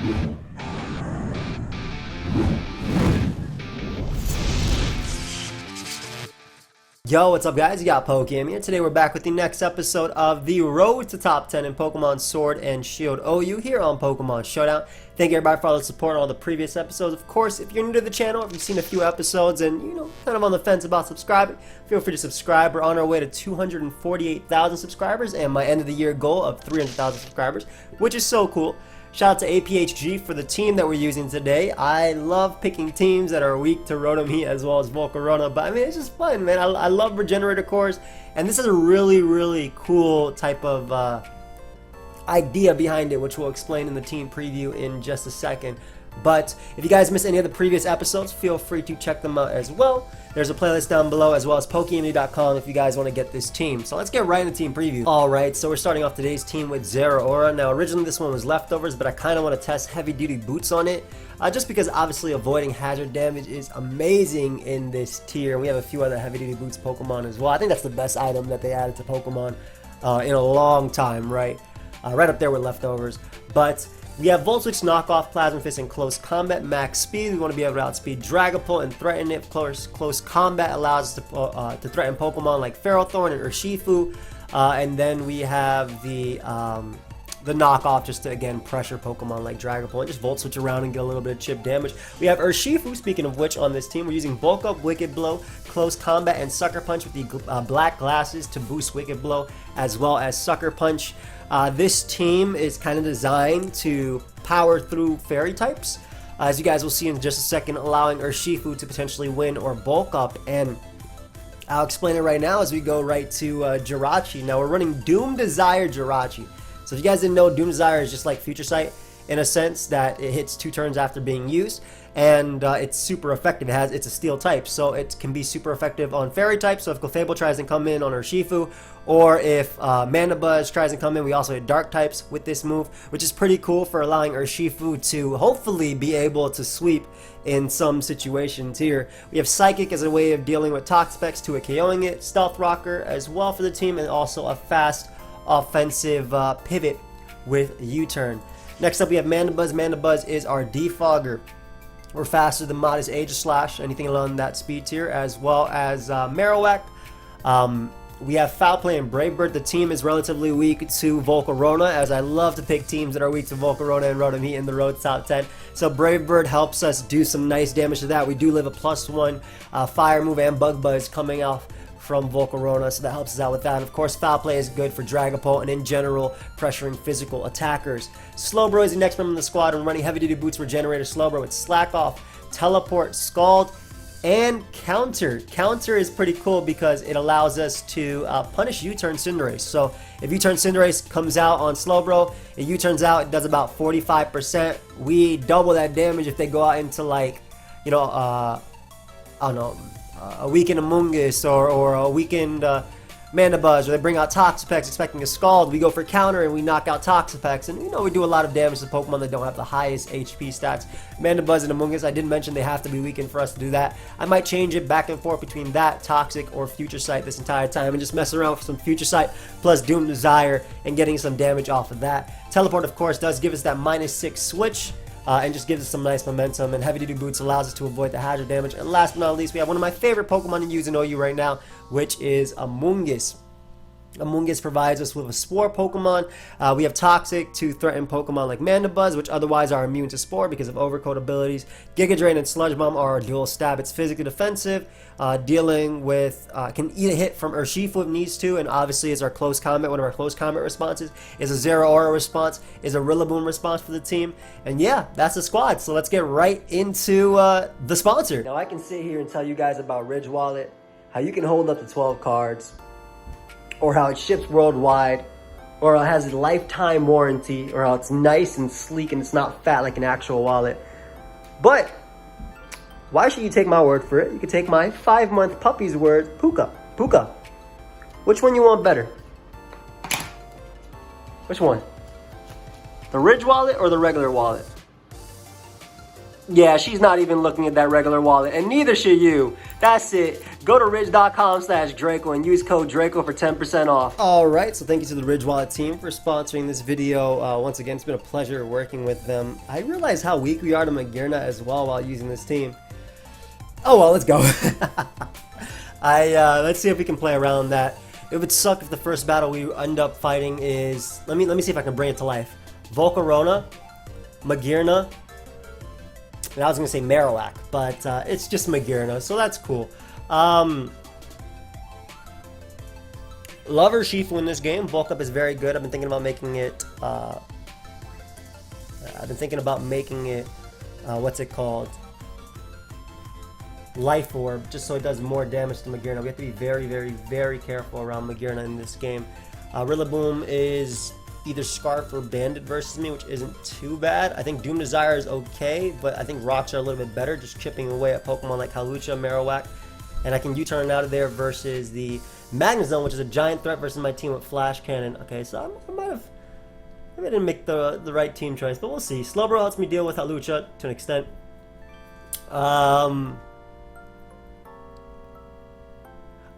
Yo, what's up guys? You got Pokeaim here. Today we're back with the next episode of the Road to Top 10 in Pokemon Sword and Shield OU here on Pokemon Showdown. Thank you everybody for all the support on all the previous episodes. Of course, if you're new to the channel, if you've seen a few episodes and, kind of on the fence about subscribing, feel free to subscribe. We're on our way to 248,000 subscribers and my end of the year goal of 300,000 subscribers, which is so cool. Shout out to APHG for the team that we're using today. I love picking teams that are weak to Rotom Heat as well as Volcarona, but I mean, it's just fun, man. I love Regenerator cores, and this is a really cool type of idea behind it, which we'll explain in the team preview in just a second. But if you guys missed any of the previous episodes, feel free to check them out as well. There's a playlist down below as well as PokeaimMD.com if you guys want to get this team. So let's get right into team preview. Alright, so we're starting off today's team with Zeraora. Now originally this one was leftovers, but I kind of want to test heavy duty boots on it. Just because obviously avoiding hazard damage is amazing in this tier. We have a few other heavy duty boots Pokemon as well. I think that's the best item that they added to Pokemon in a long time, right? Right up there with leftovers. But we have Voltwix knockoff, Plasma Fist in close combat, max speed. We want to be able to outspeed Dragapult and threaten it. Close combat allows us to threaten Pokemon like Ferrothorn and Urshifu. And then we have the knockoff just to again pressure Pokemon like Dragapult and just Volt Switch around and get a little bit of chip damage. We have Urshifu, speaking of which, on this team. We're using Bulk Up, Wicked Blow, Close Combat, and Sucker Punch with the black glasses to boost Wicked Blow as well as Sucker Punch. This team is kind of designed to power through fairy types, as you guys will see in just a second, allowing Urshifu to potentially win or bulk up. And I'll explain it right now as we go right to Jirachi. Now we're running Doom Desire Jirachi. So if you guys didn't know, Doom Desire is just like Future Sight in a sense that it hits 2 turns after being used, and it's super effective. It's a steel type, so it can be super effective on fairy types. So if Clefable tries to come in on Urshifu, or if Mandibuzz tries to come in, we also hit dark types with this move, which is pretty cool for allowing Urshifu to hopefully be able to sweep in some situations here. We have Psychic as a way of dealing with Toxapex to a KOing it, Stealth Rocker as well for the team, and also a fast offensive pivot with U-turn. Next up we have Mandibuzz. Mandibuzz is our defogger. We're faster than Modest Aegislash, anything along that speed tier, as well as Marowak. We have Foul Play and Brave Bird. The team is relatively weak to Volcarona, as I love to pick teams that are weak to Volcarona and Rotom Heat in the Road Top 10. So Brave Bird helps us do some nice damage to that. We do live a +1 Fire move and Bug Buzz coming off from Volcarona, so that helps us out with that. And of course, Foul Play is good for Dragapult and in general pressuring physical attackers. Slowbro is the next member in the squad, and running heavy duty boots Regenerator Slowbro with Slack Off, Teleport, Scald, and Counter. Counter is pretty cool because it allows us to punish U-turn Cinderace. So if U-turn Cinderace comes out on Slowbro, it U-turns out, it does about 45%. We double that damage if they go out into like, I don't know, a weakened Amoonguss or a weakened Mandibuzz, or they bring out Toxapex expecting a Scald. We go for counter and we knock out Toxapex, and we do a lot of damage to Pokemon that don't have the highest HP stats. Mandibuzz and Amoonguss, I did mention they have to be weakened for us to do that. I might change it back and forth between that, Toxic, or Future Sight this entire time, and just mess around with some Future Sight plus Doom Desire and getting some damage off of that. Teleport, of course, does give us that -6 switch, and just gives us some nice momentum, and heavy duty boots allows us to avoid the hazard damage. And last but not least, we have one of my favorite Pokemon to use in OU right now, which is Amoonguss. Amoonguss provides us with a Spore Pokemon. We have Toxic to threaten Pokemon like Mandibuzz, which otherwise are immune to Spore because of Overcoat abilities. Giga Drain and Sludge Bomb are a dual stab. It's physically defensive, dealing with, can eat a hit from Urshifu if needs to, and obviously is our close combat. One of our close combat responses is a Zeraora response, is a Rillaboom response for the team. And yeah, that's the squad. So let's get right into the sponsor. Now I can sit here and tell you guys about Ridge Wallet, how you can hold up to 12 cards, or how it ships worldwide, or how it has a lifetime warranty, or how it's nice and sleek and it's not fat like an actual wallet. But why should you take my word for it? You can take my 5-month puppy's word, Puka. Which one you want better? Which one? The Ridge wallet or the regular wallet? Yeah, she's not even looking at that regular wallet, and neither should you. That's it. Go to ridge.com/Draco and use code Draco for 10% off. All right, so thank you to the Ridge Wallet team for sponsoring this video. Once again, it's been a pleasure working with them. I realize how weak we are to Magearna as well while using this team. Oh well, let's go. Let's see if we can play around that. It would suck if the first battle we end up fighting is... Let me see if I can bring it to life. Volcarona, Magearna, and I was going to say Marowak, but it's just Magearna, so that's cool. Love Urshifu in this game. Bulk Up is very good. I've been thinking about making it... what's it called? Life Orb, just so it does more damage to Magearna. We have to be very, very, very careful around Magearna in this game. Rillaboom is either Scarf or Banded versus me, which isn't too bad. I think Doom Desire is okay, but I think Rocks are a little bit better, just chipping away at Pokemon like Hawlucha, Marowak. And I can U-turn out of there versus the Magnezone, which is a giant threat versus my team with Flash Cannon. Okay, so maybe I didn't make the right team choice, but we'll see. Slowbro helps me deal with Hawlucha to an extent.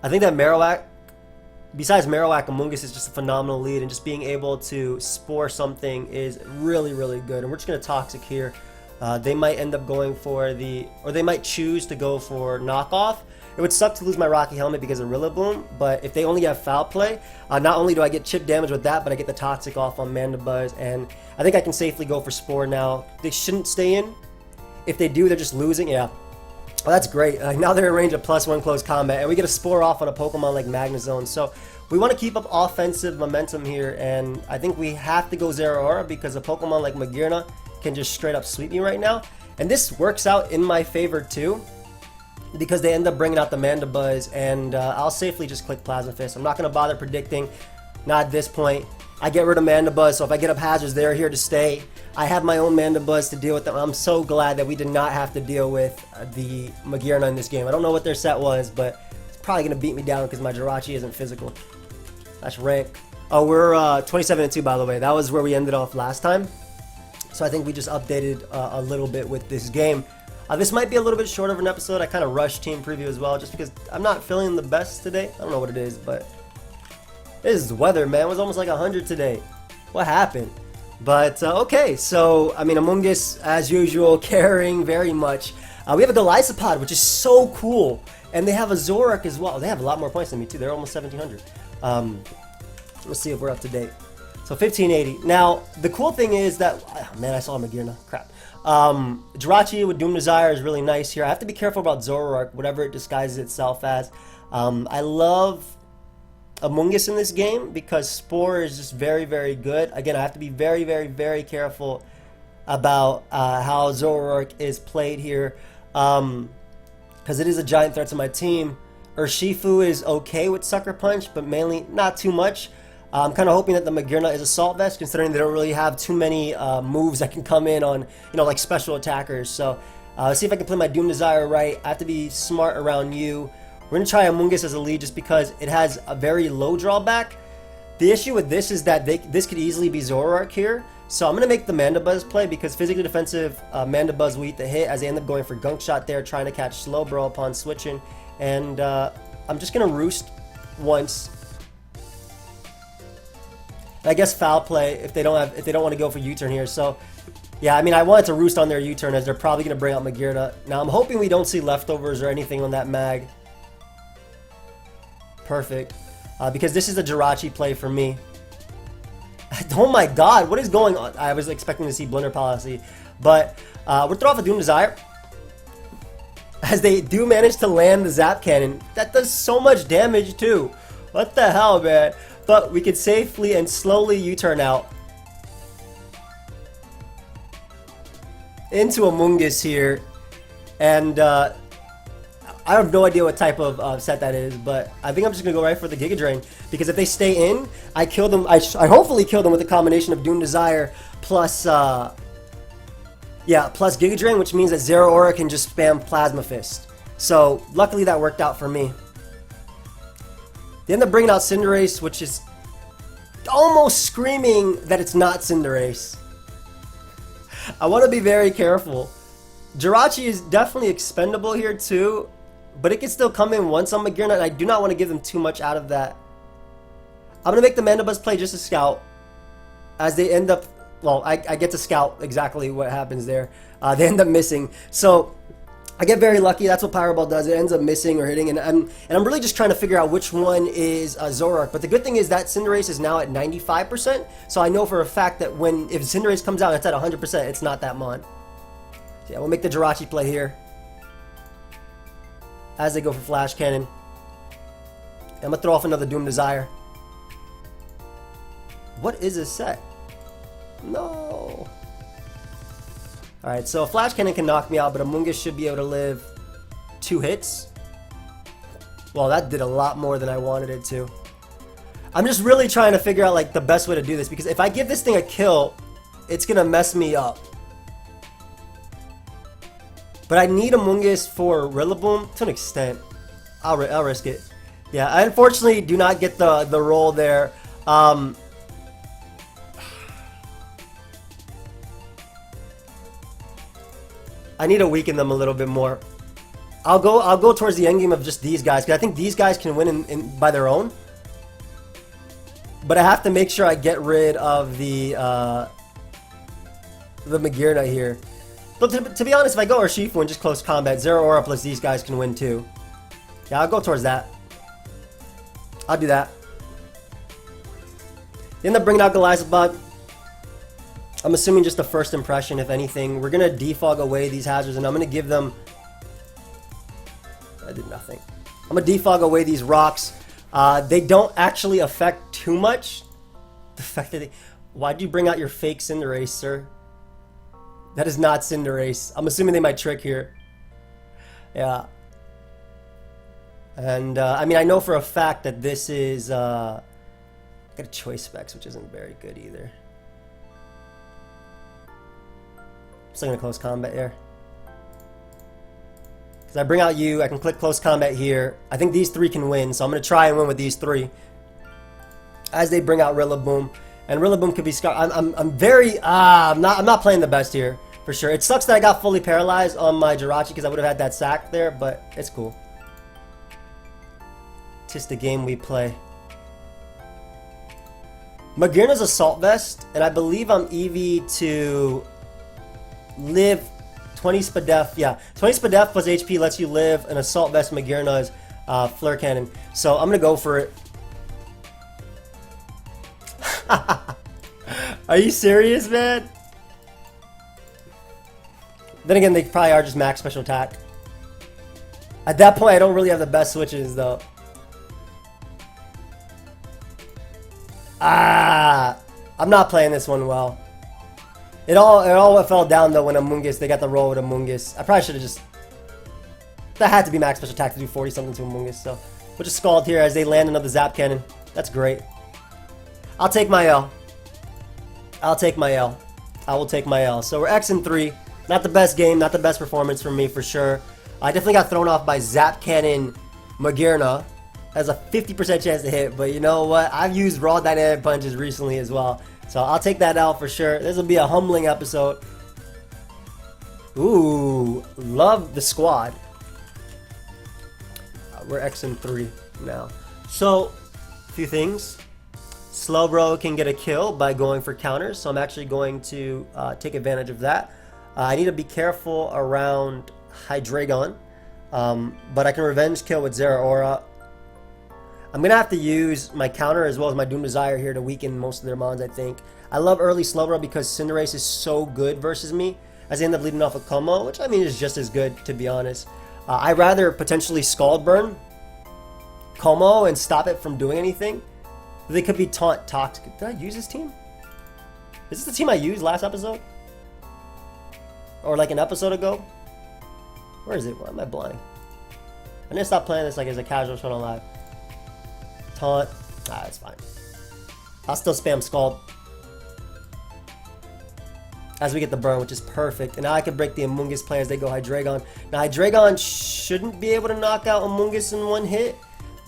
I think that Marowak, besides Marowak, Amoonguss is just a phenomenal lead, and just being able to Spore something is really, really good. And we're just going to Toxic here. They might end up going for or they might choose to go for Knockoff. It would suck to lose my Rocky Helmet because of Rillaboom, but if they only have Foul Play, not only do I get chip damage with that, but I get the Toxic off on Mandibuzz, and I think I can safely go for Spore now. They shouldn't stay in. If they do, they're just losing. Yeah. Oh, that's great. Now they're in range of +1 close combat, and we get a Spore off on a Pokemon like Magnezone. So we want to keep up offensive momentum here, and I think we have to go Zeraora because a Pokemon like Magearna can just straight up sweep me right now. And this works out in my favor too, because they end up bringing out the Mandibuzz, and I'll safely just click Plasma Fist. I'm not going to bother predicting, not at this point. I get rid of Mandibuzz, so if I get up hazards, they're here to stay. I have my own Mandibuzz to deal with them. I'm so glad that we did not have to deal with the Magearna in this game. I don't know what their set was, but it's probably going to beat me down because my Jirachi isn't physical. That's rank. Oh, we're 27-2, by the way. That was where we ended off last time. So I think we just updated a little bit with this game. This might be a little bit short of an episode. I kind of rushed team preview as well, just because I'm not feeling the best today. I don't know what it is, but this is weather, man. It was almost like 100 today. What happened? But, okay, so, I mean, Amoonguss, as usual, caring very much. We have a Golisopod, which is so cool. And they have a Zoroark as well. They have a lot more points than me, too. They're almost 1,700. Let's see if we're up to date. So, 1,580. Now, the cool thing is that... Oh, man, I saw Magearna. Crap. Jirachi with Doom Desire is really nice here. I have to be careful about Zoroark, whatever it disguises itself as. I love Amoonguss in this game because Spore is just very, very good. Again, I have to be very, very, very careful about how Zoroark is played here because it is a giant threat to my team. Urshifu is okay with Sucker Punch, but mainly not too much. I'm kind of hoping that the Magearna is Assault Vest, considering they don't really have too many moves that can come in on, like special attackers. So let's see if I can play my Doom Desire right. I have to be smart around you. We're going to try Amoonguss as a lead just because it has a very low drawback. The issue with this is that this could easily be Zoroark here. So I'm going to make the Mandibuzz play because physically defensive Mandibuzz will eat the hit as they end up going for Gunk Shot there, trying to catch Slowbro upon switching. And I'm just going to Roost once. And I guess Foul Play if they don't want to go for U-turn here. So yeah, I mean, I wanted to Roost on their U-turn as they're probably going to bring out Magearna. Now I'm hoping we don't see leftovers or anything on that mag. Perfect. Because this is a Jirachi play for me. Oh my god, what is going on? I was expecting to see Blunder Policy. But we're throwing off a Doom Desire. As they do manage to land the Zap Cannon. That does so much damage too. What the hell, man? But we could safely and slowly U-turn out. Into Amoonguss here. And I have no idea what type of set that is, but I think I'm just going to go right for the Giga Drain. Because if they stay in, I kill them. I hopefully kill them with a combination of Doom Desire plus Giga Drain, which means that Zeraora can just spam Plasma Fist. So, luckily that worked out for me. They end up bringing out Cinderace, which is almost screaming that it's not Cinderace. I want to be very careful. Jirachi is definitely expendable here too, but it can still come in once on Magearna, and I do not want to give them too much out of that. I'm going to make the Mandibuzz play just a scout. As they end up, well, I get to scout exactly what happens there. They end up missing. So I get very lucky. That's what Powerball does. It ends up missing or hitting, and I'm really just trying to figure out which one is Zoroark. But the good thing is that Cinderace is now at 95%, so I know for a fact that if Cinderace comes out and it's at 100%, it's not that Mon. So yeah, we'll make the Jirachi play here as they go for Flash Cannon. I'm gonna throw off another Doom Desire. What is this set? No. Alright, so a Flash Cannon can knock me out, but Amoonguss should be able to live 2 hits. Well, that did a lot more than I wanted it to. I'm just really trying to figure out like the best way to do this, because if I give this thing a kill, it's gonna mess me up. But I need Amoonguss for Rillaboom to an extent. I'll risk it. Yeah, I unfortunately do not get the roll there. I need to weaken them a little bit more. I'll go towards the end game of just these guys, because I think these guys can win by their own. But I have to make sure I get rid of the Magearna here. But to be honest, if I go Urshifu and just close combat, Zeraora plus these guys can win too. Yeah, I'll go towards that. I'll do that. End up bringing out Golisopod. I'm assuming just the first impression, if anything. We're going to defog away these hazards, and I'm going to give them... I did nothing. I'm going to defog away these rocks. They don't actually affect too much. The fact that why'd you bring out your fake Cinderace, sir? That is not Cinderace. I'm assuming they might trick here. Yeah. And, I mean, I know for a fact that this is... I got a Choice Specs, which isn't very good either. Still gonna close combat here. Because I bring out you, I can click close combat here. I think these 3 can win, so I'm gonna try and win with these 3. As they bring out Rillaboom. And Rillaboom could be scarred. I'm not playing the best here, for sure. It sucks that I got fully paralyzed on my Jirachi because I would have had that sack there, but it's cool. It's just the game we play. Magearna's Assault Vest, and I believe I'm EV to live 20 Spadef. Yeah, 20 Spadef plus HP lets you live an Assault Vest Magearna's Flare Cannon. So I'm gonna go for it. Are you serious, man? Then again, they probably are just max special attack. At that point, I don't really have the best switches, though. I'm not playing this one well. It all fell down though when Amoonguss, they got the roll with Amoonguss. I probably should have just... That had to be max special attack to do 40 something to Amoonguss, so... We'll just Scald here as they land another Zap Cannon. That's great. I'll take my L. I'll take my L. I will take my L. So we're X and 3. Not the best game, not the best performance for me for sure. I definitely got thrown off by Zap Cannon Magearna. Has a 50% chance to hit, but you know what? I've used raw dynamic punches recently as well. So I'll take that out for sure. This will be a humbling episode. Ooh, love the squad. We're X and 3 now. So, a few things. Slowbro can get a kill by going for counters, so I'm actually going to take advantage of that. I need to be careful around Hydreigon, but I can revenge kill with Zeraora. I'm going to have to use my counter as well as my Doom Desire here to weaken most of their mons, I think. I love early Slowbro because Cinderace is so good versus me, as they end up leading off a Como, which I mean is just as good, to be honest. I'd rather potentially Scald Burn Como and stop it from doing anything. They could be Taunt Toxic. Did I use this team? Is this the team I used last episode? Or like an episode ago? Where is it? Why am I blind? I need to stop playing this like as a casual Showdown Live. Taunt. Ah, it's fine. I'll still spam Scald. As we get the burn, which is perfect. And now I can break the Amoonguss play as they go Hydreigon. Now Hydreigon shouldn't be able to knock out Amoonguss in one hit.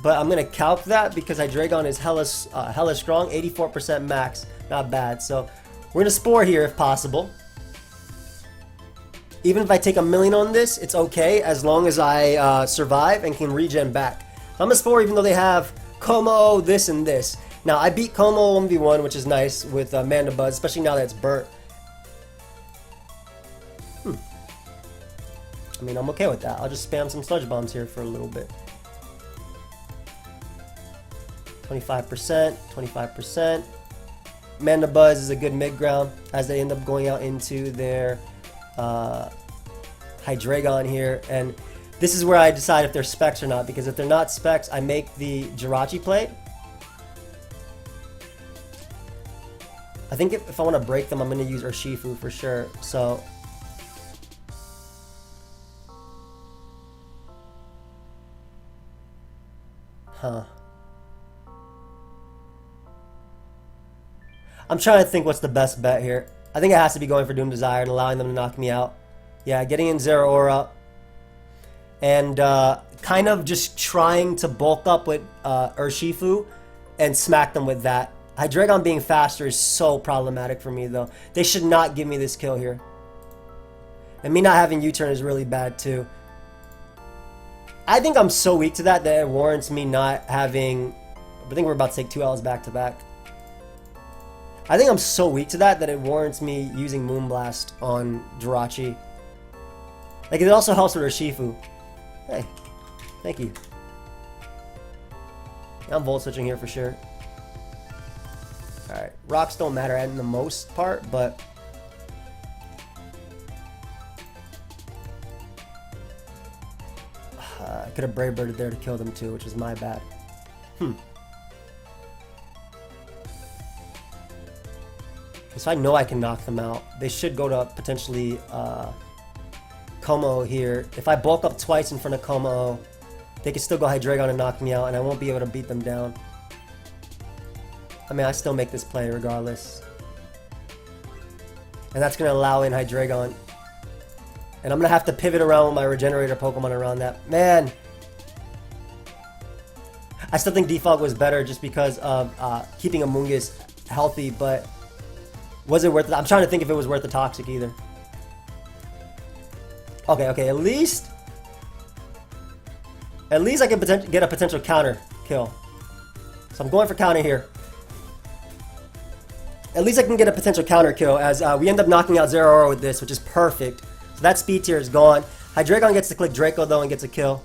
But I'm going to calc that because Hydreigon is hella strong. 84% max. Not bad. So we're going to Spore here if possible. Even if I take 1,000,000 on this, it's okay as long as I survive and can regen back. I'm a 4 even though they have Como, this, and this. Now, I beat Como 1v1, which is nice with Mandibuzz, especially now that it's burnt. I mean, I'm okay with that. I'll just spam some Sludge Bombs here for a little bit. 25%, 25%. Mandibuzz is a good mid-ground as they end up going out into their Hydreigon here. And this is where I decide if they're specs or not, because if they're not specs, I make the Jirachi play. I think if I want to break them, I'm going to use Urshifu for sure. So I'm trying to think what's the best bet here. I think it has to be going for Doom Desire and allowing them to knock me out. Yeah, getting in Zeraora. And kind of just trying to bulk up with Urshifu and smack them with that. Hydreigon being faster is so problematic for me, though. They should not give me this kill here. And me not having U-turn is really bad, too. I think I'm so weak to that it warrants me not having... I think we're about to take 2 L's back-to-back. I think I'm so weak to that it warrants me using Moonblast on Jirachi. Like, it also helps with Urshifu. Hey, thank you. I'm Volt Switching here for sure. Alright, rocks don't matter in the most part, but... I could have Brave Birded there to kill them too, which is my bad. So I know I can knock them out. They should go to potentially Como here. If I bulk up twice in front of Como, they can still go Hydreigon and knock me out, and I won't be able to beat them down. I mean, I still make this play regardless. And that's going to allow in Hydreigon. And I'm going to have to pivot around with my Regenerator Pokemon around that. Man! I still think Defog was better just because of keeping Amoonguss healthy, but was it worth it? I'm trying to think if it was worth the Toxic either. Okay, at least I can get a potential counter kill. So I'm going for counter here. At least I can get a potential counter kill as we end up knocking out Zeraora with this, which is perfect. So that speed tier is gone. Hydreigon gets to click Draco though and gets a kill.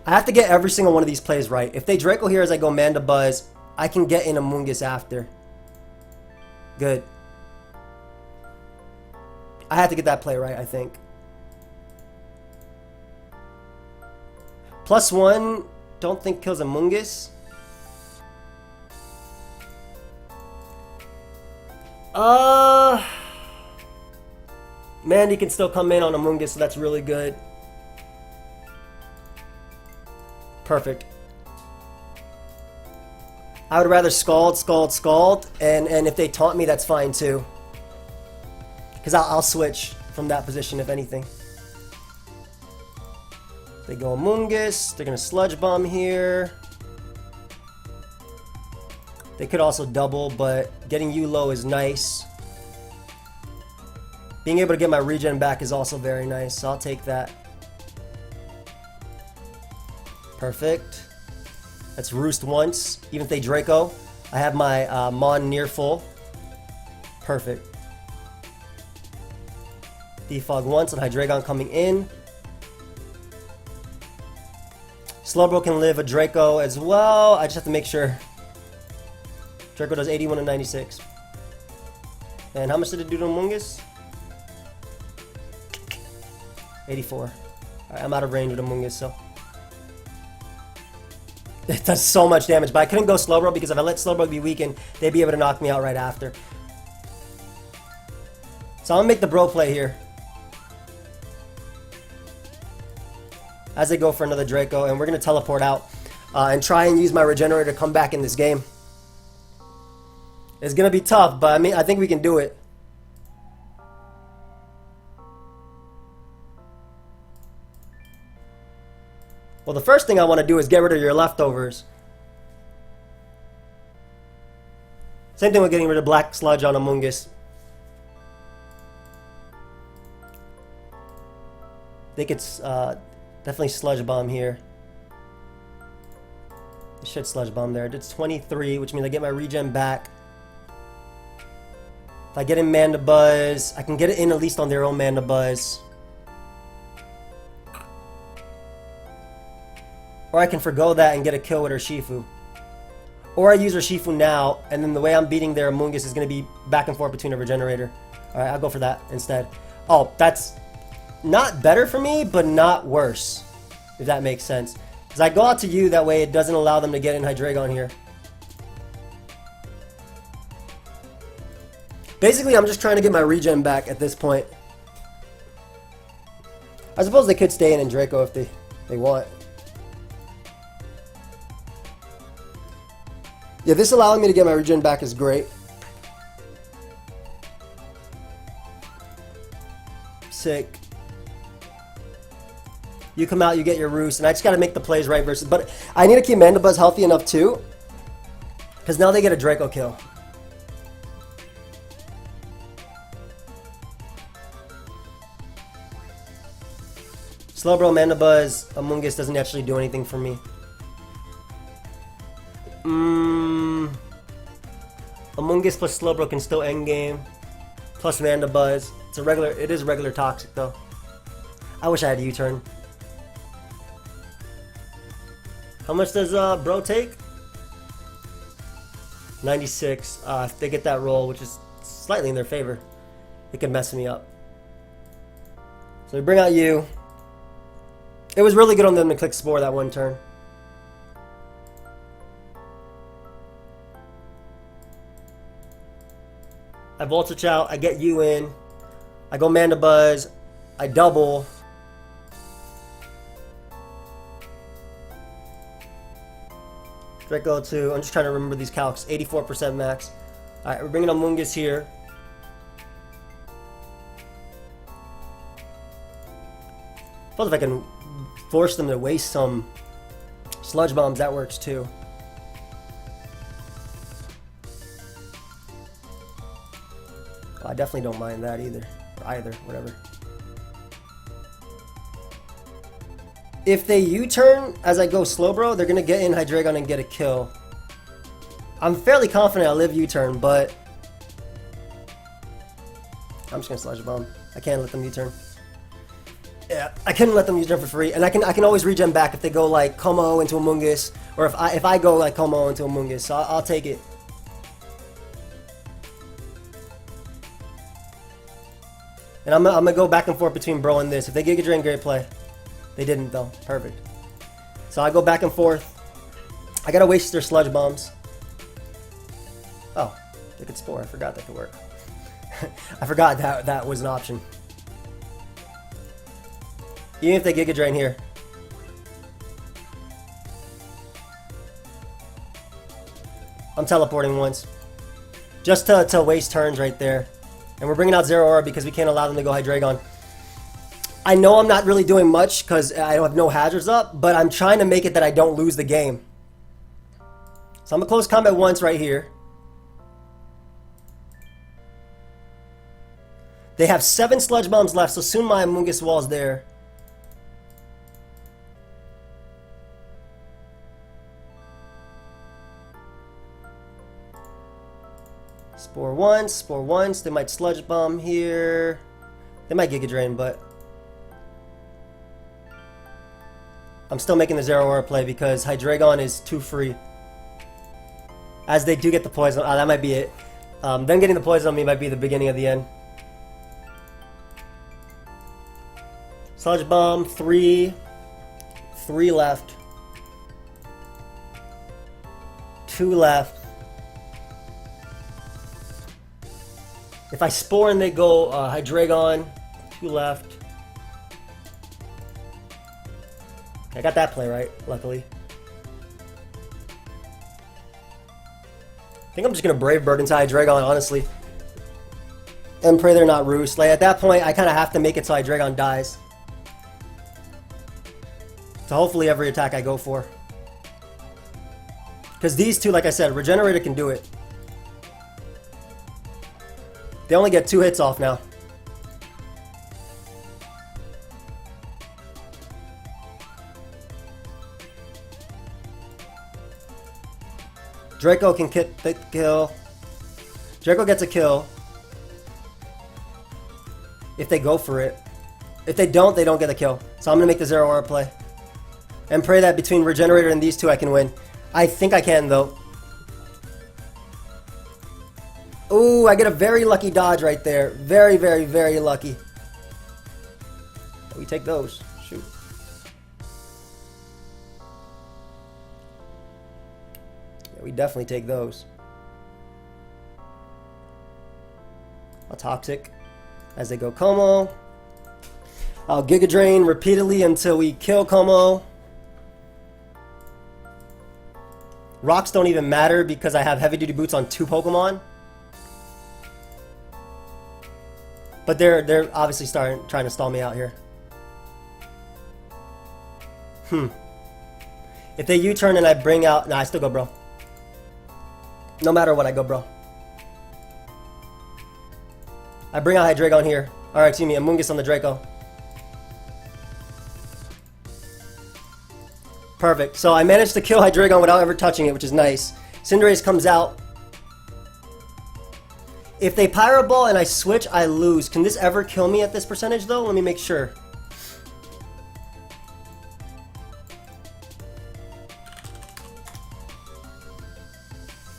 I have to get every single one of these plays right. If they Draco here as I go Mandibuzz, I can get in Amoonguss after. Good. I have to get that play right, I think. +1, don't think kills Amoonguss. Mandy can still come in on Amoonguss, so that's really good. Perfect. I would rather Scald, and if they taunt me, that's fine too. Because I'll switch from that position, if anything. They go Amoonguss, they're going to Sludge Bomb here. They could also double, but getting you low is nice. Being able to get my regen back is also very nice, so I'll take that. Perfect. That's Roost once. Even if they Draco, I have my Mon near full. Perfect. Defog once and Hydreigon coming in. Slowbro can live a Draco as well. I just have to make sure. Draco does 81 and 96. And how much did it do to Amoonguss? 84. Alright, I'm out of range with Amoonguss, so. It does so much damage, but I couldn't go Slowbro because if I let Slowbro be weakened, they'd be able to knock me out right after. So I'm gonna make the bro play here. As they go for another Draco, and we're gonna teleport out and try and use my Regenerator to come back in this game. It's gonna be tough, but I mean, I think we can do it. Well, the first thing I want to do is get rid of your leftovers. Same thing with getting rid of Black Sludge on Amoonguss. They could definitely Sludge Bomb here. They should Sludge Bomb there. It's 23, which means I get my regen back. If I get in Mandibuzz, I can get it in at least on their own Mandibuzz. Or I can forgo that and get a kill with Urshifu. Or I use Urshifu now, and then the way I'm beating their Amoonguss is going to be back and forth between a Regenerator. Alright, I'll go for that instead. Oh, that's not better for me, but not worse. If that makes sense. Because I go out to you, that way it doesn't allow them to get in Hydreigon here. Basically, I'm just trying to get my regen back at this point. I suppose they could stay in Draco if they want. Yeah, this allowing me to get my regen back is great. Sick. You come out, you get your Roost, and I just gotta make the plays right versus... But I need to keep Mandibuzz healthy enough too. Because now they get a Draco kill. Slowbro, Mandibuzz, Amoonguss doesn't actually do anything for me. Amoonguss plus Slowbro can still endgame. Plus Mandibuzz. It is regular toxic though. I wish I had a U-turn. How much does Bro take? 96. If they get that roll, which is slightly in their favor, it could mess me up. So we bring out you. It was really good on them to click Spore that one turn. I Voltage out, I get you in. I go Mandibuzz. I double. Draco 2. I'm just trying to remember these calcs. 84% max. Alright, we're bringing Amoonguss here. I suppose if I can force them to waste some Sludge Bombs, that works too. Well, I definitely don't mind that either. Or either, whatever. If they U-turn as I go Slowbro, they're going to get in Hydreigon and get a kill. I'm fairly confident I'll live U-turn, but I'm just going to Sludge Bomb. I can't let them U-turn. Yeah, I couldn't let them U-turn for free, and I can always regen back if they go like Como into Amoonguss, or if I go like Como into Amoonguss, so I'll take it. And I'm gonna go back and forth between Bro and this. If they Giga Drain, great play. They didn't though. Perfect. So I go back and forth. I gotta waste their Sludge Bombs. Oh, they could Spore. I forgot that could work. I forgot that was an option. Even if they Giga Drain here. I'm teleporting once. Just to waste turns right there. And we're bringing out Zero Aura because we can't allow them to go Hydreigon. I know I'm not really doing much because I don't have no hazards up, but I'm trying to make it that I don't lose the game. So I'm going to close combat once right here. They have 7 Sludge Bombs left, so soon my Amoonguss wall's there. Spore once. They might Sludge Bomb here. They might Giga Drain, but I'm still making the Zero Aura play because Hydreigon is too free. As they do get the poison, that might be it. Them getting the poison on me might be the beginning of the end. Sludge Bomb, 3 left. 2 left. If I Spore and they go Hydreigon, 2 left. I got that play right, luckily. I think I'm just going to Brave Bird into Hydreigon, honestly. And pray they're not Roost. Like, at that point, I kind of have to make it so Hydreigon dies. So hopefully every attack I go for. Because these two, like I said, Regenerator can do it. They only get 2 hits off now. Draco can get the kill. Draco gets a kill. If they go for it. If they don't get a kill. So I'm going to make the Zero Aura play. And pray that between Regenerator and these two I can win. I think I can though. Ooh, I get a very lucky dodge right there. Very, very, very lucky. We take those. Shoot. Yeah, we definitely take those. A Toxic as they go Como. I'll Giga Drain repeatedly until we kill Como. Rocks don't even matter because I have Heavy Duty Boots on 2 Pokemon. But they're obviously trying to stall me out here. If they U-turn and I bring out... Nah, I still go, bro. No matter what, I go, bro. I bring out Hydreigon here. Alright, excuse me, Amoonguss on the Draco. Perfect. So I managed to kill Hydreigon without ever touching it, which is nice. Cinderace comes out. If they Pyro Ball and I switch, I lose. Can this ever kill me at this percentage, though? Let me make sure.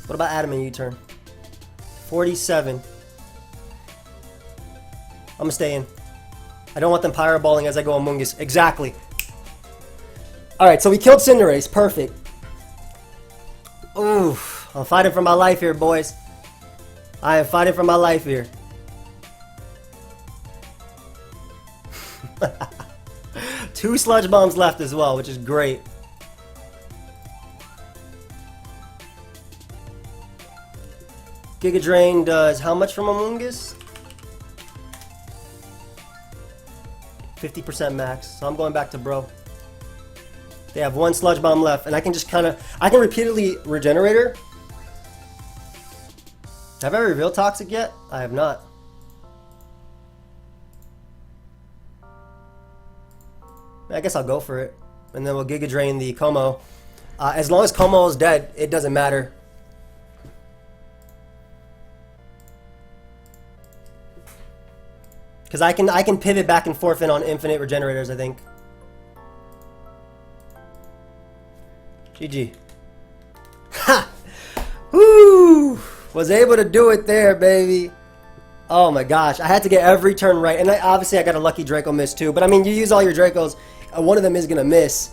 What about Adam and U-turn? 47. I'm gonna stay in. I don't want them Pyro Balling as I go Amoonguss. Exactly. Alright, so we killed Cinderace. Perfect. Oof. I'm fighting for my life here, boys. I am fighting for my life here. Two Sludge Bombs left as well, which is great. Giga Drain does how much from Amoonguss? 50% max. So I'm going back to bro. They have 1 Sludge Bomb left, and I can just kind of... I can repeatedly Regenerator. Have I revealed Toxic yet? I have not. I guess I'll go for it. And then we'll Giga Drain the Como. As long as Como is dead, it doesn't matter. Because I can pivot back and forth in on infinite Regenerators, I think. GG. Ha! Woo! Was able to do it there, baby. Oh my gosh. I had to get every turn right. And obviously I got a lucky Draco miss too. But I mean, you use all your Dracos. One of them is going to miss.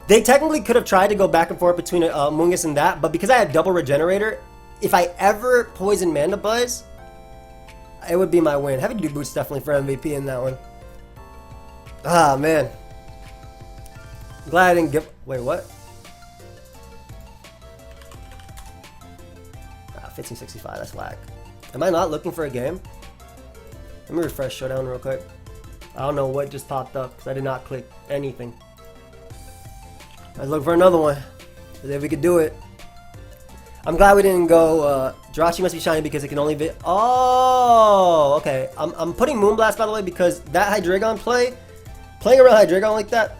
They technically could have tried to go back and forth between Amoonguss and that. But because I had double Regenerator, if I ever poison Mandibuzz, it would be my win. Heavy Duty Boots definitely for MVP in that one. Ah, man. I'm glad I didn't give... Wait, what? 1565, that's whack. Am I not looking for a game? Let me refresh Showdown real quick. I don't know what just popped up because I did not click anything. Let's look for another one. If we could do it. I'm glad we didn't go, Jirachi must be shiny because it can only be... Oh, okay. I'm putting Moonblast, by the way, because that Hydreigon playing around Hydreigon like that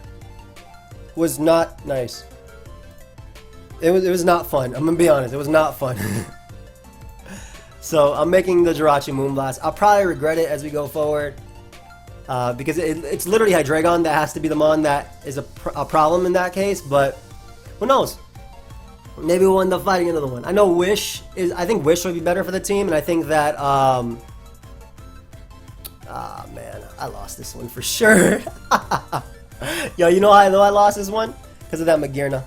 was not nice. It was not fun. I'm gonna be honest, it was not fun. So I'm making the Jirachi Moonblast. I'll probably regret it as we go forward. Because it's literally Hydreigon that has to be the mon that is a problem in that case, but who knows? Maybe we'll end up fighting another one. I know Wish is... I think Wish would be better for the team, and I think that... Ah, man. I lost this one for sure. Yo, you know how I know I lost this one? Because of that Magearna.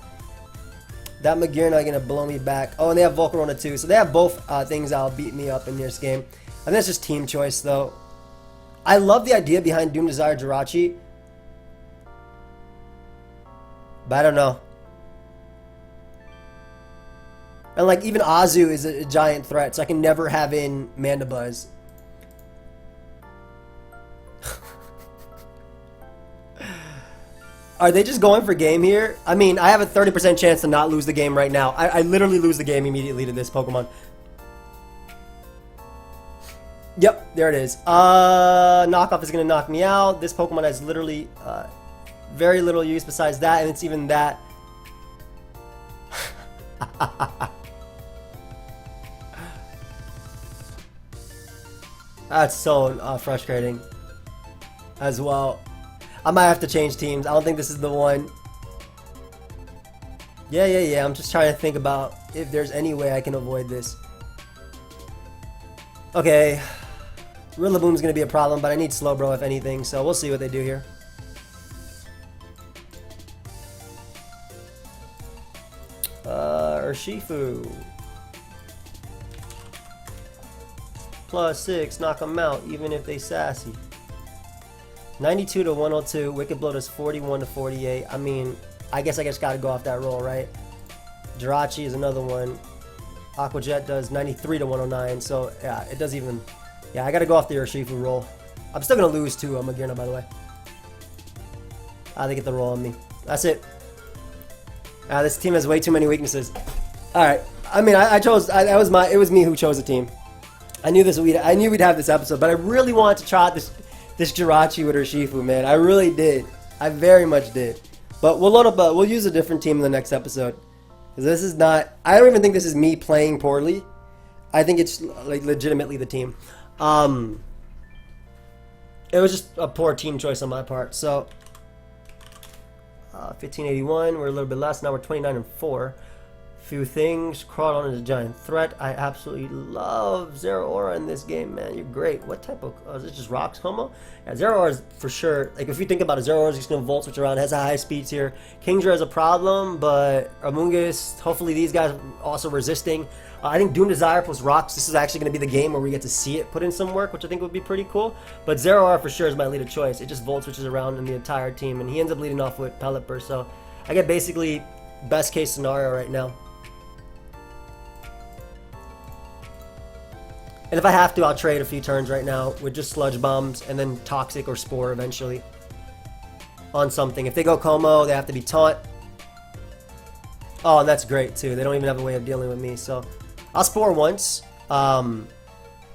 That Magearna gonna blow me back. Oh, and they have Volcarona too. So they have both things that'll beat me up in this game. I think it's just team choice, though. I love the idea behind Doom Desire Jirachi. But I don't know. And like even Azu is a giant threat, so I can never have in Mandibuzz. Are they just going for game here? I mean, I have a 30% chance to not lose the game right now. I literally lose the game immediately to this Pokemon. Yep, there it is. Knockoff is going to knock me out. This Pokemon has literally very little use besides that, and it's even that. That's so frustrating as well. I might have to change teams. I don't think this is the one. Yeah. I'm just trying to think about if there's any way I can avoid this. Okay. Rillaboom's going to be a problem, but I need Slowbro if anything, so we'll see what they do here. Urshifu. +6, knock them out, even if they sassy. 92 to 102, Wicked Blow does 41 to 48. I mean, I guess I just gotta go off that roll, right? Jirachi is another one. Aqua Jet does 93 to 109, so yeah, it does even... Yeah, I gotta go off the Urshifu roll. I'm still gonna lose too, Magearna, by the way. They get the roll on me. That's it. This team has way too many weaknesses. Alright, I mean, I chose... it was me who chose the team. I knew we'd have this episode, but I really wanted to try out this Jirachi with Urshifu, man. I really did. I very much did. But we'll load up. We'll use a different team in the next episode. Because this is not... I don't even think this is me playing poorly. I think it's like legitimately the team. It was just a poor team choice on my part. So 1581. We're a little bit less. Now we're 29 and 4. Few things. Crawdon is a giant threat. I absolutely love Zero Aura in this game, man. You're great. What type of... is it just rocks combo? Yeah, Zero Aura is for sure... Like, if you think about it, Zero Aura is just going to Volt Switch around. It has high speeds here. Kingdra is a problem, but Amoonguss, hopefully these guys are also resisting. I think Doom Desire plus rocks, this is actually going to be the game where we get to see it put in some work, which I think would be pretty cool. But Zero Aura for sure is my lead of choice. It just Volt Switches around in the entire team, and he ends up leading off with Pellet Burst. So I get basically best case scenario right now. And if I have to, I'll trade a few turns right now with just Sludge Bombs and then Toxic or Spore eventually on something. If they go Como, they have to be Taunt. Oh, and that's great too. They don't even have a way of dealing with me. So I'll Spore once. And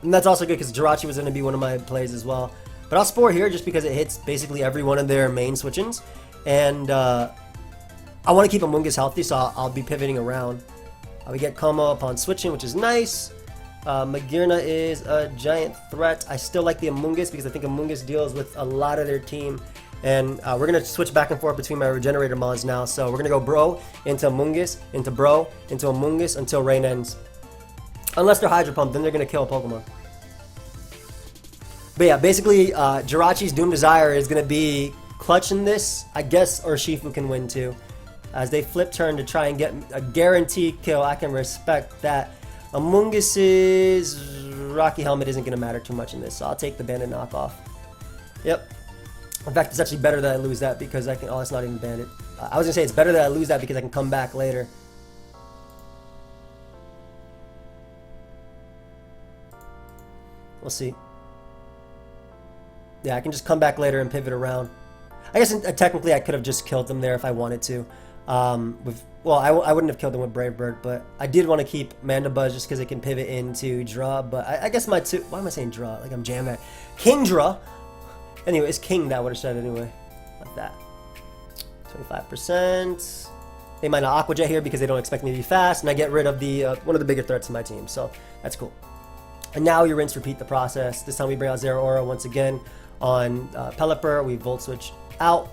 that's also good because Jirachi was going to be one of my plays as well. But I'll Spore here just because it hits basically every one of their main switch-ins. And I want to keep Amoonguss healthy, so I'll be pivoting around. We get Como upon switching, which is nice. Magearna is a giant threat. I still like the Amoonguss because I think Amoonguss deals with a lot of their team. And we're going to switch back and forth between my Regenerator Mons now. So we're going to go Bro into Amoonguss, into Bro, into Amoonguss until rain ends. Unless they're Hydro Pump, then they're going to kill a Pokemon. But yeah, basically, Jirachi's Doom Desire is going to be clutching this. I guess Urshifu can win too. As they flip turn to try and get a guaranteed kill, I can respect that. Amoonguss's Rocky Helmet isn't going to matter too much in this, so I'll take the Bandit knockoff. Yep. In fact, it's actually better that I lose that because I can... Oh, it's not even Bandit. I was going to say it's better that I lose that because I can come back later. We'll see. Yeah, I can just come back later and pivot around. I guess technically I could have just killed them there if I wanted to. Well, I wouldn't have killed them with Brave Bird, but I did want to keep Mandibuzz just because it can pivot into Draw. But I guess my two... Why am I saying Draw? Like I'm jamming at Kingdra. Anyway, it's King that would have said anyway. Like that. 25%. They might not Aqua Jet here because they don't expect me to be fast, and I get rid of the one of the bigger threats in my team. So that's cool. And now you rinse, repeat the process. This time we bring out Zero Aura once again on Pelipper. We Volt Switch out.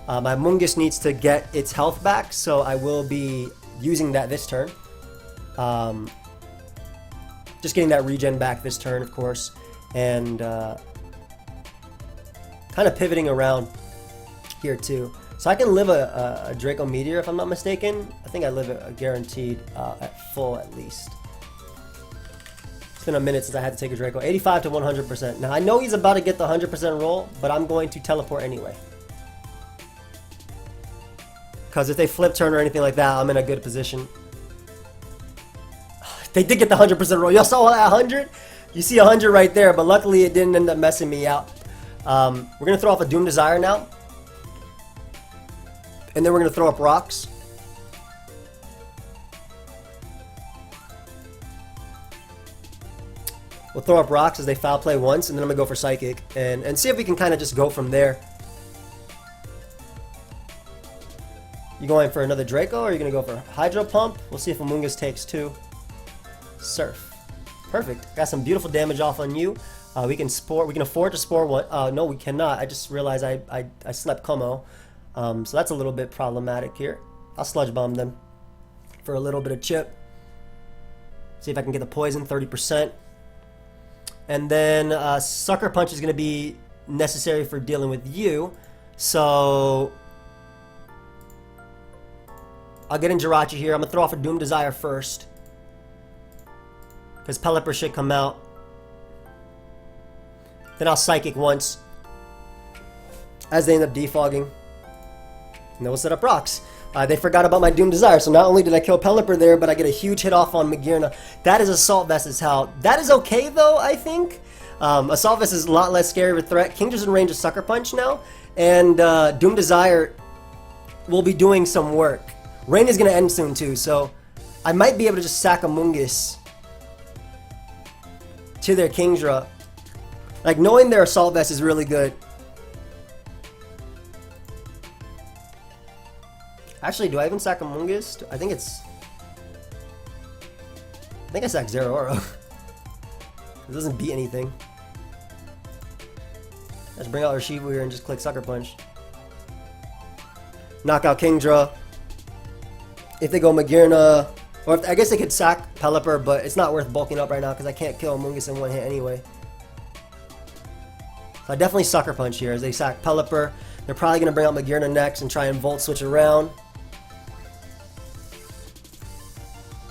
My Amoonguss needs to get its health back, so I will be using that this turn. Just getting that regen back this turn, of course. And kind of pivoting around here too. So I can live a Draco Meteor if I'm not mistaken. I think I live a guaranteed at full at least. It's been a minute since I had to take a Draco. 85 to 100%. Now I know he's about to get the 100% roll, but I'm going to teleport anyway. Because if they flip turn or anything like that, I'm in a good position. They did get the 100% roll. Y'all saw that 100? You see 100 right there, but luckily it didn't end up messing me out. We're going to throw off a Doom Desire now. And then we're going to throw up Rocks. We'll throw up Rocks as they foul play once, and then I'm going to go for Psychic. And see if we can kind of just go from there. You going for another Draco, or are you going to go for Hydro Pump? We'll see if Amoonguss takes two. Surf. Perfect. Got some beautiful damage off on you. We can afford to spore one. No, we cannot. I just realized I slept Como. So that's a little bit problematic here. I'll Sludge Bomb them for a little bit of chip. See if I can get the poison, 30%. And then Sucker Punch is going to be necessary for dealing with you. So I'll get in Jirachi here. I'm going to throw off a Doom Desire first, because Pelipper should come out. Then I'll Psychic once, as they end up defogging. And then we'll set up rocks. They forgot about my Doom Desire, so not only did I kill Pelipper there, but I get a huge hit off on Magearna. That is Assault Vest as hell. That is okay, though, I think. Assault Vest is a lot less scary of a threat. Kingdra's in range of Sucker Punch now, and Doom Desire will be doing some work. Rain is going to end soon, too, so I might be able to just sack Amoonguss to their Kingdra. Like, knowing their Assault Vest is really good. Actually, do I even sack Amoonguss? I think I sack Zeraora. It doesn't beat anything. Let's bring out Urshifu here and just click Sucker Punch. Knock out Kingdra. If they go Magearna, or I guess they could sack Pelipper, but it's not worth bulking up right now because I can't kill Amoonguss in one hit anyway. So I definitely Sucker Punch here as they sack Pelipper. They're probably going to bring out Magearna next and try and Volt Switch around.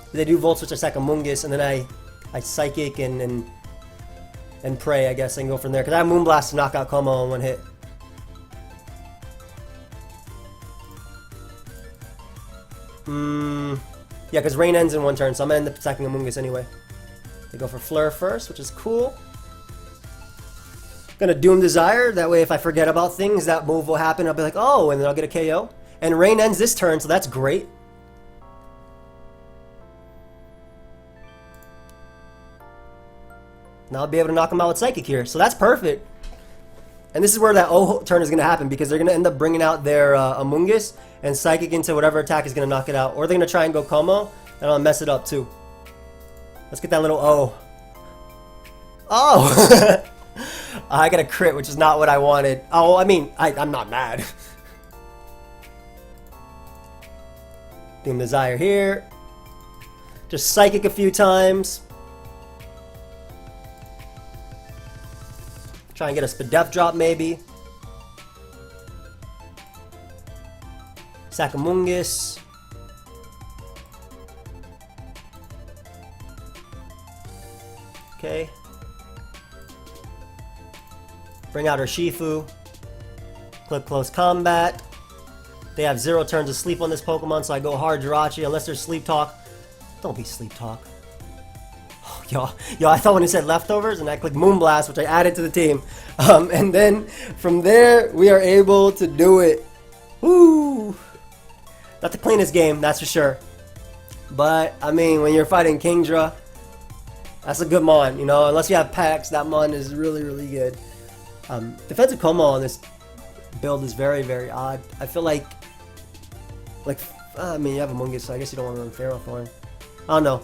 If they do Volt Switch, I sack Amoonguss, and then I Psychic and pray, I guess, and go from there. Because I have Moonblast to knock out Como in one hit. Yeah, because Rain ends in one turn, so I'm going to end up attacking Amoonguss anyway. They go for Flare first, which is cool. Gonna Doom Desire, that way if I forget about things, that move will happen. I'll be like, oh, and then I'll get a KO. And Rain ends this turn, so that's great. Now I'll be able to knock him out with Psychic here, so that's perfect. And this is where that O turn is going to happen, because they're going to end up bringing out their Amoonguss and Psychic into whatever attack is going to knock it out. Or they're going to try and go Como, and I'll mess it up too. Let's get that little O. Oh! I got a crit, which is not what I wanted. Oh, I mean, I'm not mad. Doom Desire here. Just Psychic a few times. Try and get a Spadef drop, maybe. Sack Amoonguss. Okay. Bring out Urshifu. Click Close Combat. They have 0 turns of sleep on this Pokemon, so I go hard Jirachi unless there's Sleep Talk. Don't be Sleep Talk. Oh, yo, I thought when it said leftovers, and I clicked Moonblast, which I added to the team. And then from there, we are able to do it. Woo! Not the cleanest game, that's for sure. But, I mean, when you're fighting Kingdra, that's a good mon, you know? Unless you have packs, that mon is really, really good. Defensive Como on this build is very, very odd. I feel like, I mean, you have Amoonguss, so I guess you don't want to run Feral Thorn. I don't know.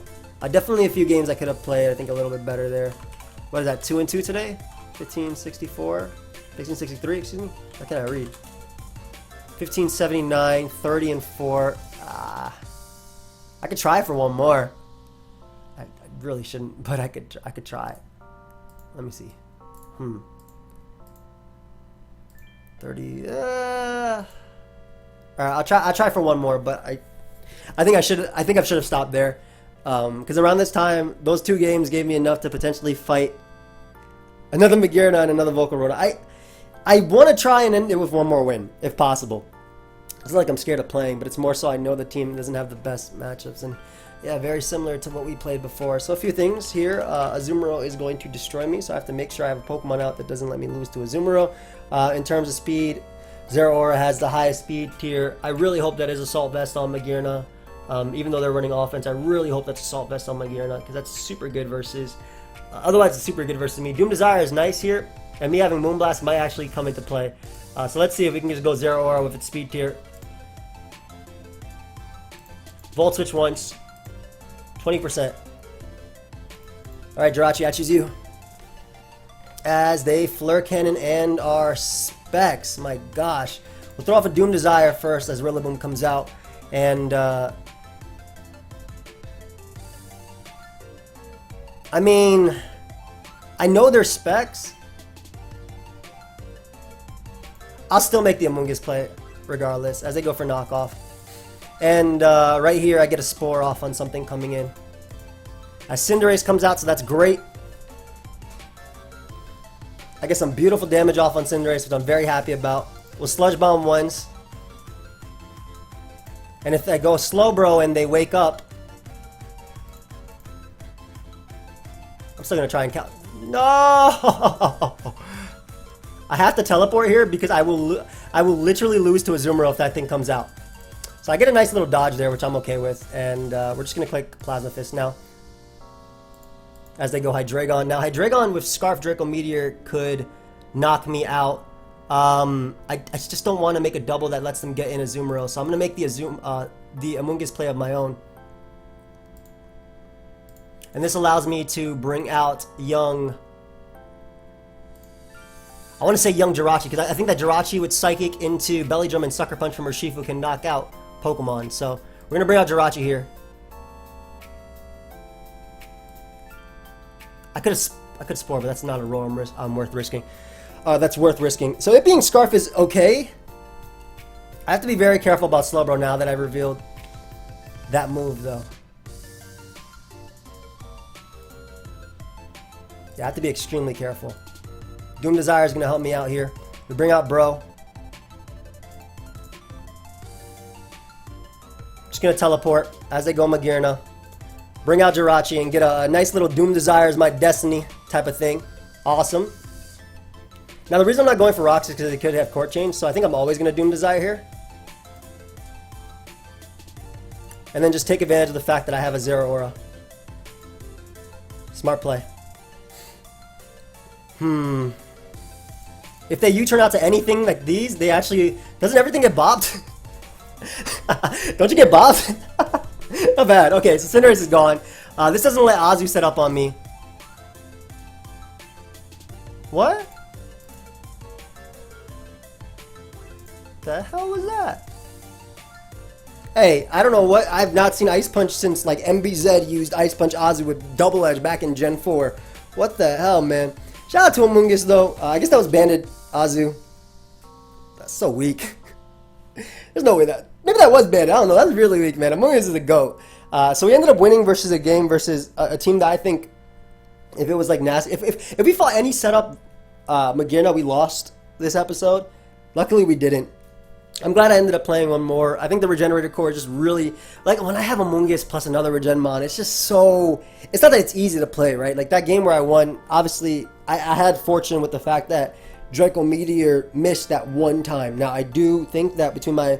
Definitely a few games I could have played, I think, a little bit better there. What is that, 2 and 2 today? 1564? 1663, excuse me? How can I read? 1579, 30 and 4. I could try for one more. I really shouldn't, but I could try. Let me see. 30. Alright, I'll try for one more, but I think I should have stopped there. Because around this time, those 2 games gave me enough to potentially fight another Magearna and another Volcarona. I want to try and end it with one more win, if possible. It's not like I'm scared of playing, but it's more so I know the team doesn't have the best matchups. And yeah, very similar to what we played before. So a few things here. Azumarill is going to destroy me, so I have to make sure I have a Pokemon out that doesn't let me lose to Azumarill. In terms of speed, Zeraora has the highest speed tier. I really hope that is Assault Vest on Magearna. Even though they're running offense, I really hope that's Assault Vest on Magearna, because that's super good versus... otherwise, it's super good versus me. Doom Desire is nice here, and me having Moonblast might actually come into play. So let's see if we can just go Zeraora with its speed tier. Volt Switch once. 20%. Alright, Jirachi, I choose you. as they Flare Cannon and our Specs. My gosh. We'll throw off a Doom Desire first as Rillaboom comes out. And, I mean, I know they're Specs. I'll still make the Amoonguss play regardless as they go for knockoff. And right here I get a Spore off on something coming in. As Cinderace comes out, so that's great. I get some beautiful damage off on Cinderace, which I'm very happy about. We'll Sludge Bomb once. And if I go Slowbro and they wake up, I'm still going to try and count. No! I have to teleport here because I will literally lose to a Azumarill if that thing comes out. So I get a nice little dodge there, which I'm okay with. And we're just going to click Plasma Fist now. As they go Hydreigon. Now Hydreigon with Scarf Draco Meteor could knock me out. I just don't want to make a double that lets them get in a Azumarill. So I'm going to make the Amoonguss play of my own. And this allows me to bring out young... I want to say young Jirachi, because I think that Jirachi with Psychic into Belly Drum and Sucker Punch from Urshifu can knock out Pokemon. So we're going to bring out Jirachi here. I could Spore, but that's not a roll I'm worth risking. That's worth risking. So it being Scarf is okay. I have to be very careful about Slowbro now that I've revealed that move, though. Yeah, I have to be extremely careful. Doom Desire is going to help me out here. We bring out Bro. Just going to teleport as they go Magearna. Bring out Jirachi and get a nice little Doom Desire is my destiny type of thing. Awesome. Now the reason I'm not going for rocks is because they could have court change, so I think I'm always going to Doom Desire here. And then just take advantage of the fact that I have a Zero Aura. Smart play. If they U-turn out to anything like these, they actually... Doesn't everything get bopped? Don't you get bopped? Not bad. Okay, so Cinderace is gone. This doesn't let Azu set up on me. What? The hell was that? Hey, I don't know what. I've not seen Ice Punch since like MBZ used Ice Punch Azu with Double Edge back in Gen 4. What the hell, man? Shout out to Amoonguss though. I guess that was Banded Azu. That's so weak. There's no way that... Maybe that was bad. I don't know. That's really weak, man. Amoonguss is a GOAT. So we ended up winning versus a game versus a team that I think, if it was like nasty, if we fought any setup, Magearna, we lost this episode. Luckily, we didn't. I'm glad I ended up playing one more. I think the Regenerator Core is just really... Like, when I have Amoonguss plus another Regenmon, it's just so... It's not that it's easy to play, right? Like, that game where I won, obviously, I had fortune with the fact that Draco Meteor missed that one time. Now, I do think that between my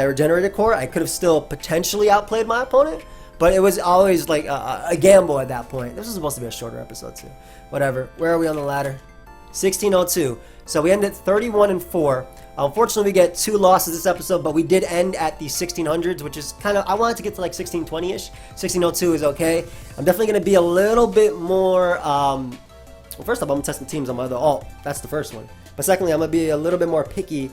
Regenerator Core, I could have still potentially outplayed my opponent, but it was always like a gamble at that point. This was supposed to be a shorter episode too. Whatever. Where are we on the ladder? 1602. So we ended 31-4. Unfortunately, we get 2 losses this episode, but we did end at the 1600s, which is kind of... I wanted to get to like 1620-ish. 1602 is okay. I'm definitely going to be a little bit more... well, first off, I'm going to test the teams on my other alt. That's the first one. But secondly, I'm going to be a little bit more picky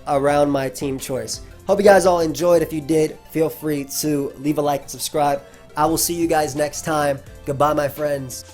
around my team choice. Hope you guys all enjoyed. If you did, feel free to leave a like and subscribe. I will see you guys next time. Goodbye, my friends.